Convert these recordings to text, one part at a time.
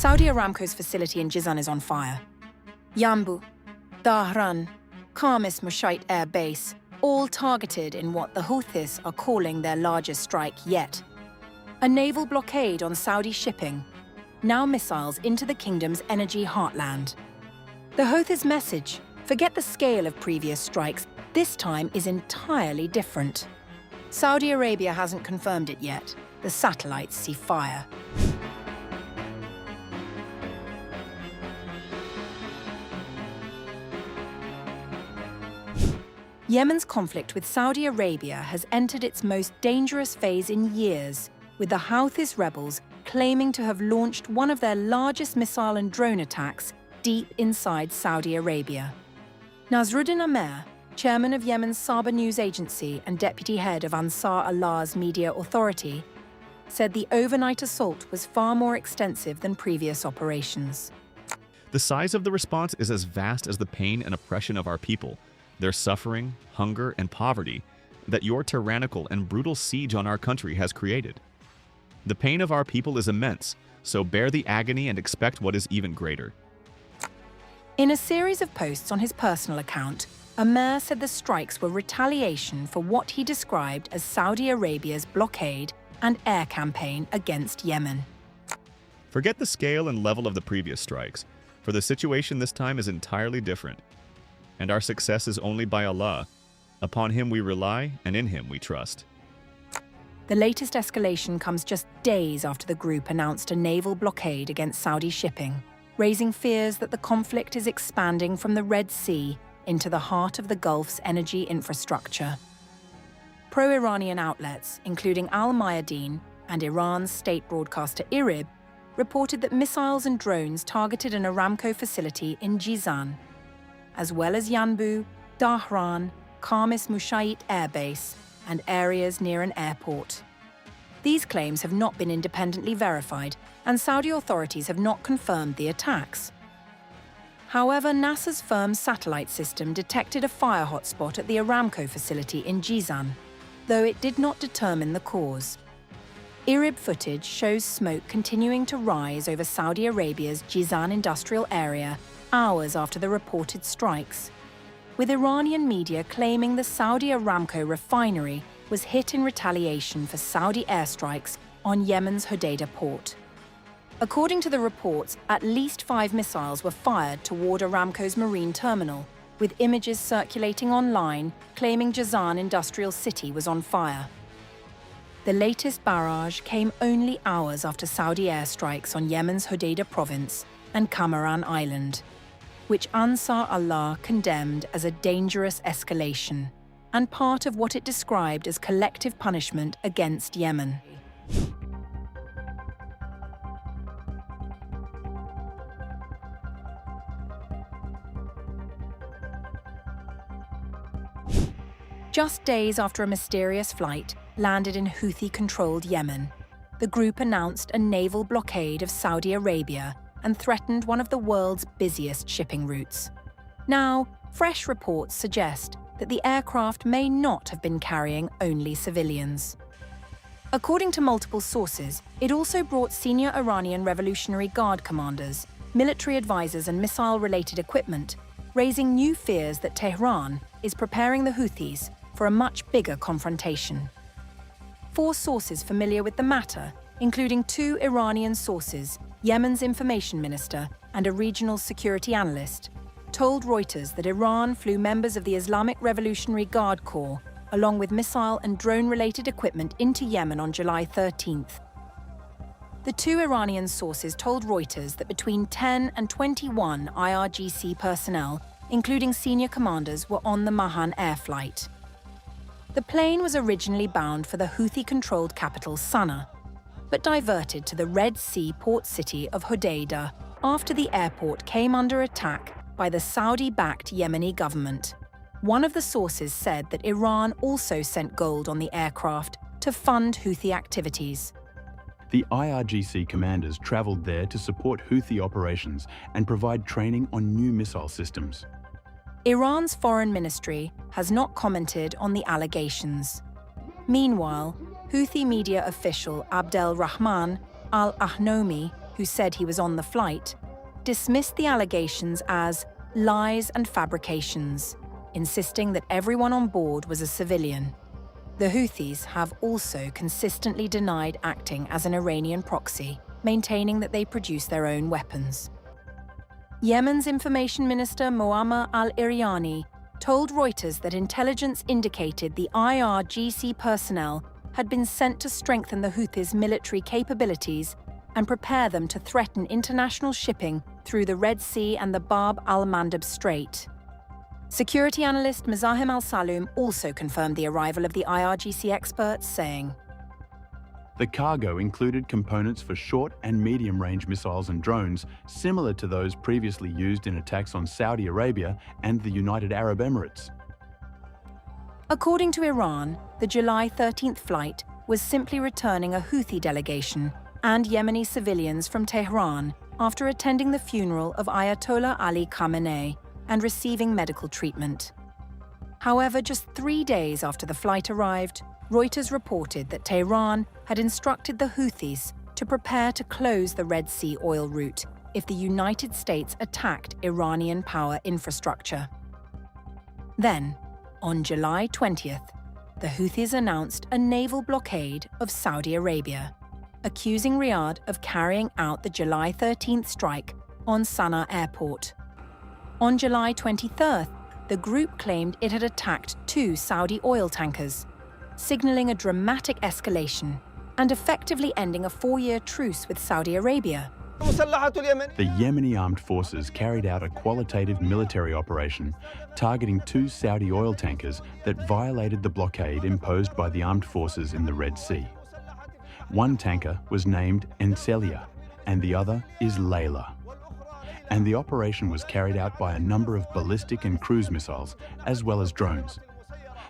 Saudi Aramco's facility in Jizan is on fire. Yanbu, Dhahran, Khamis Mushait air base, all targeted in what the Houthis are calling their largest strike yet. A naval blockade on Saudi shipping, now missiles into the kingdom's energy heartland. The Houthis' message, forget the scale of previous strikes, this time is entirely different. Saudi Arabia hasn't confirmed it yet. The satellites see fire. Yemen's conflict with Saudi Arabia has entered its most dangerous phase in years, with the Houthis rebels claiming to have launched one of their largest missile and drone attacks deep inside Saudi Arabia. Nasruddin Amer, chairman of Yemen's Saba News Agency and deputy head of Ansar Allah's media authority, said the overnight assault was far more extensive than previous operations. The size of the response is as vast as the pain and oppression of our people, their suffering, hunger, and poverty that your tyrannical and brutal siege on our country has created. The pain of our people is immense, so bear the agony and expect what is even greater. In a series of posts on his personal account, Amer said the strikes were retaliation for what he described as Saudi Arabia's blockade and air campaign against Yemen. Forget the scale and level of the previous strikes, for the situation this time is entirely different. And our success is only by Allah. Upon Him we rely, and in Him we trust. The latest escalation comes just days after the group announced a naval blockade against Saudi shipping, raising fears that the conflict is expanding from the Red Sea into the heart of the Gulf's energy infrastructure. Pro-Iranian outlets, including Al Mayadeen and Iran's state broadcaster IRIB, reported that missiles and drones targeted an Aramco facility in Jizan, as well as Yanbu, Dhahran, Khamis Mushait air base, and areas near an airport. These claims have not been independently verified, and Saudi authorities have not confirmed the attacks. However, NASA's firm's satellite system detected a fire hotspot at the Aramco facility in Jizan, though it did not determine the cause. IRIB footage shows smoke continuing to rise over Saudi Arabia's Jizan industrial area hours after the reported strikes, with Iranian media claiming the Saudi Aramco refinery was hit in retaliation for Saudi airstrikes on Yemen's Hodeidah port. According to the reports, at least 5 missiles were fired toward Aramco's marine terminal, with images circulating online claiming Jizan industrial city was on fire. The latest barrage came only hours after Saudi airstrikes on Yemen's Hodeidah province and Kamaran Island, which Ansar Allah condemned as a dangerous escalation and part of what it described as collective punishment against Yemen. Just days after a mysterious flight landed in Houthi-controlled Yemen, the group announced a naval blockade of Saudi Arabia and threatened one of the world's busiest shipping routes. Now, fresh reports suggest that the aircraft may not have been carrying only civilians. According to multiple sources, it also brought senior Iranian Revolutionary Guard commanders, military advisors and missile-related equipment, raising new fears that Tehran is preparing the Houthis for a much bigger confrontation. 4 sources familiar with the matter, including 2 Iranian sources, Yemen's information minister and a regional security analyst, told Reuters that Iran flew members of the Islamic Revolutionary Guard Corps, along with missile and drone-related equipment, into Yemen on July 13th. The 2 Iranian sources told Reuters that between 10 and 21 IRGC personnel, including senior commanders, were on the Mahan air flight. The plane was originally bound for the Houthi-controlled capital Sana'a, but diverted to the Red Sea port city of Hodeidah after the airport came under attack by the Saudi-backed Yemeni government. One of the sources said that Iran also sent gold on the aircraft to fund Houthi activities. The IRGC commanders travelled there to support Houthi operations and provide training on new missile systems. Iran's foreign ministry has not commented on the allegations. Meanwhile, Houthi media official Abdel Rahman al-Ahnomi, who said he was on the flight, dismissed the allegations as lies and fabrications, insisting that everyone on board was a civilian. The Houthis have also consistently denied acting as an Iranian proxy, maintaining that they produce their own weapons. Yemen's Information Minister Muammar al-Iryani told Reuters that intelligence indicated the IRGC personnel had been sent to strengthen the Houthis' military capabilities and prepare them to threaten international shipping through the Red Sea and the Bab al-Mandab Strait. Security analyst Mazahim al-Saloom also confirmed the arrival of the IRGC experts, saying, The cargo included components for short and medium-range missiles and drones similar to those previously used in attacks on Saudi Arabia and the United Arab Emirates. According to Iran, the July 13th flight was simply returning a Houthi delegation and Yemeni civilians from Tehran after attending the funeral of Ayatollah Ali Khamenei and receiving medical treatment. However, just 3 days after the flight arrived, Reuters reported that Tehran had instructed the Houthis to prepare to close the Red Sea oil route if the United States attacked Iranian power infrastructure. Then, on July 20th, the Houthis announced a naval blockade of Saudi Arabia, accusing Riyadh of carrying out the July 13th strike on Sana'a airport. On July 23rd, the group claimed it had attacked 2 Saudi oil tankers, signaling a dramatic escalation and effectively ending a 4-year truce with Saudi Arabia. The Yemeni armed forces carried out a qualitative military operation targeting 2 Saudi oil tankers that violated the blockade imposed by the armed forces in the Red Sea. One tanker was named Encelia and the other is Layla. And the operation was carried out by a number of ballistic and cruise missiles, as well as drones.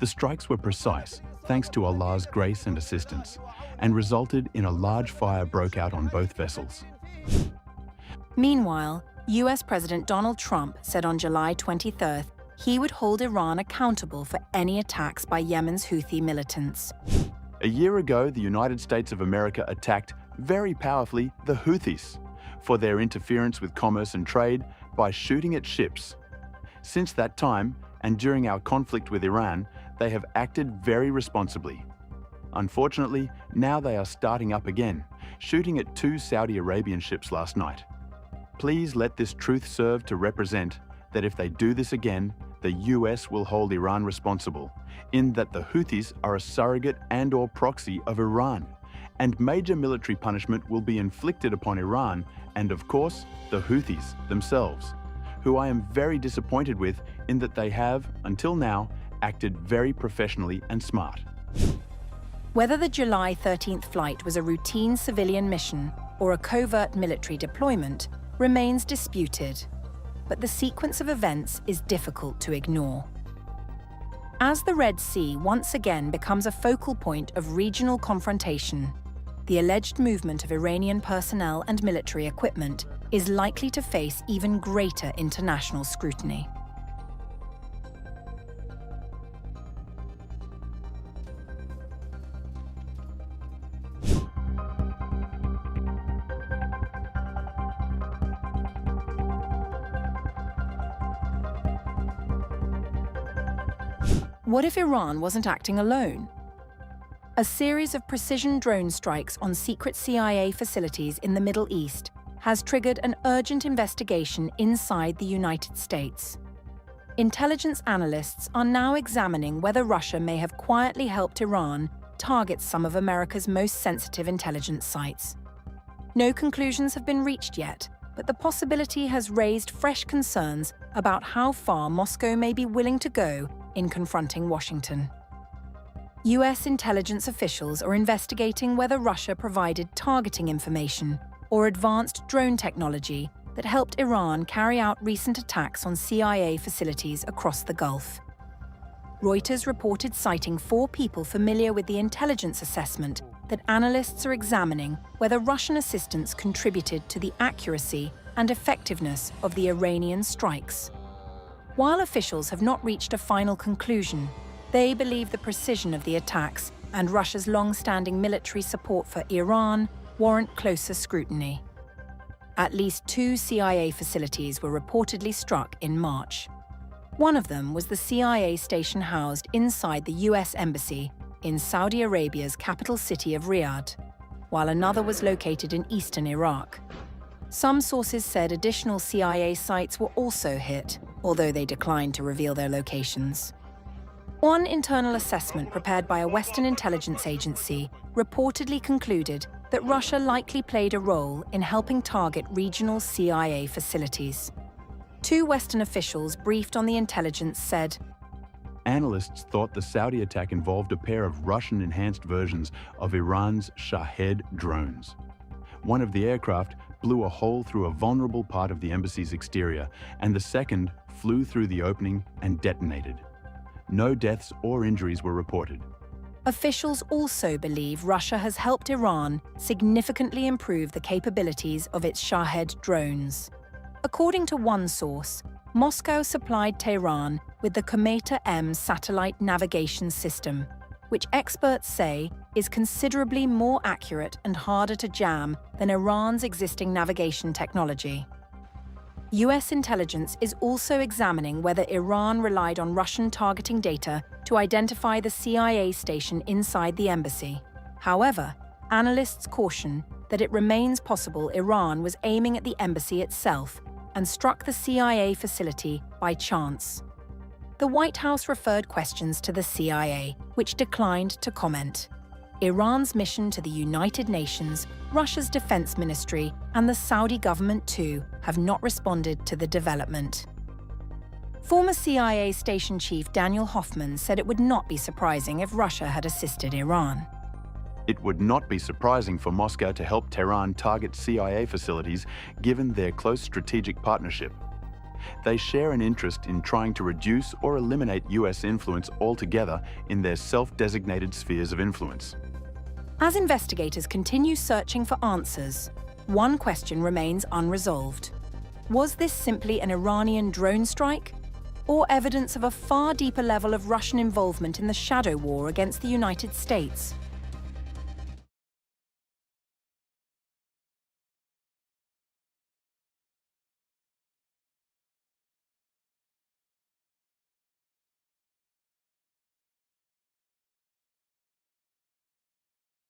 The strikes were precise, thanks to Allah's grace and assistance, and resulted in a large fire broke out on both vessels. Meanwhile, US President Donald Trump said on July 23rd he would hold Iran accountable for any attacks by Yemen's Houthi militants. A year ago, the United States of America attacked, very powerfully, the Houthis for their interference with commerce and trade by shooting at ships. Since that time, and during our conflict with Iran, they have acted very responsibly. Unfortunately, now they are starting up again, shooting at 2 Saudi Arabian ships last night. Please let this truth serve to represent that if they do this again, the US will hold Iran responsible, in that the Houthis are a surrogate and/or proxy of Iran, and major military punishment will be inflicted upon Iran and, of course, the Houthis themselves, who I am very disappointed with in that they have, until now, acted very professionally and smart. Whether the July 13th flight was a routine civilian mission or a covert military deployment remains disputed, but the sequence of events is difficult to ignore. As the Red Sea once again becomes a focal point of regional confrontation, the alleged movement of Iranian personnel and military equipment is likely to face even greater international scrutiny. What if Iran wasn't acting alone? A series of precision drone strikes on secret CIA facilities in the Middle East has triggered an urgent investigation inside the United States. Intelligence analysts are now examining whether Russia may have quietly helped Iran target some of America's most sensitive intelligence sites. No conclusions have been reached yet, but the possibility has raised fresh concerns about how far Moscow may be willing to go in confronting Washington. US intelligence officials are investigating whether Russia provided targeting information or advanced drone technology that helped Iran carry out recent attacks on CIA facilities across the Gulf. Reuters reported citing 4 people familiar with the intelligence assessment that analysts are examining whether Russian assistance contributed to the accuracy and effectiveness of the Iranian strikes. While officials have not reached a final conclusion, they believe the precision of the attacks and Russia's long-standing military support for Iran warrant closer scrutiny. At least 2 CIA facilities were reportedly struck in March. One of them was the CIA station housed inside the US Embassy in Saudi Arabia's capital city of Riyadh, while another was located in eastern Iraq. Some sources said additional CIA sites were also hit, although they declined to reveal their locations. One internal assessment prepared by a Western intelligence agency reportedly concluded that Russia likely played a role in helping target regional CIA facilities. 2 Western officials briefed on the intelligence said, Analysts thought the Saudi attack involved a pair of Russian-enhanced versions of Iran's Shahed drones. One of the aircraft blew a hole through a vulnerable part of the embassy's exterior, and the second flew through the opening and detonated. No deaths or injuries were reported. Officials also believe Russia has helped Iran significantly improve the capabilities of its Shahed drones. According to one source, Moscow supplied Tehran with the Kometa-M satellite navigation system, which experts say is considerably more accurate and harder to jam than Iran's existing navigation technology. US intelligence is also examining whether Iran relied on Russian targeting data to identify the CIA station inside the embassy. However, analysts caution that it remains possible Iran was aiming at the embassy itself and struck the CIA facility by chance. The White House referred questions to the CIA, which declined to comment. Iran's mission to the United Nations, Russia's defense ministry, and the Saudi government too have not responded to the development. Former CIA station chief Daniel Hoffman said it would not be surprising if Russia had assisted Iran. It would not be surprising for Moscow to help Tehran target CIA facilities given their close strategic partnership. They share an interest in trying to reduce or eliminate US influence altogether in their self-designated spheres of influence. As investigators continue searching for answers, one question remains unresolved. Was this simply an Iranian drone strike, or evidence of a far deeper level of Russian involvement in the shadow war against the United States?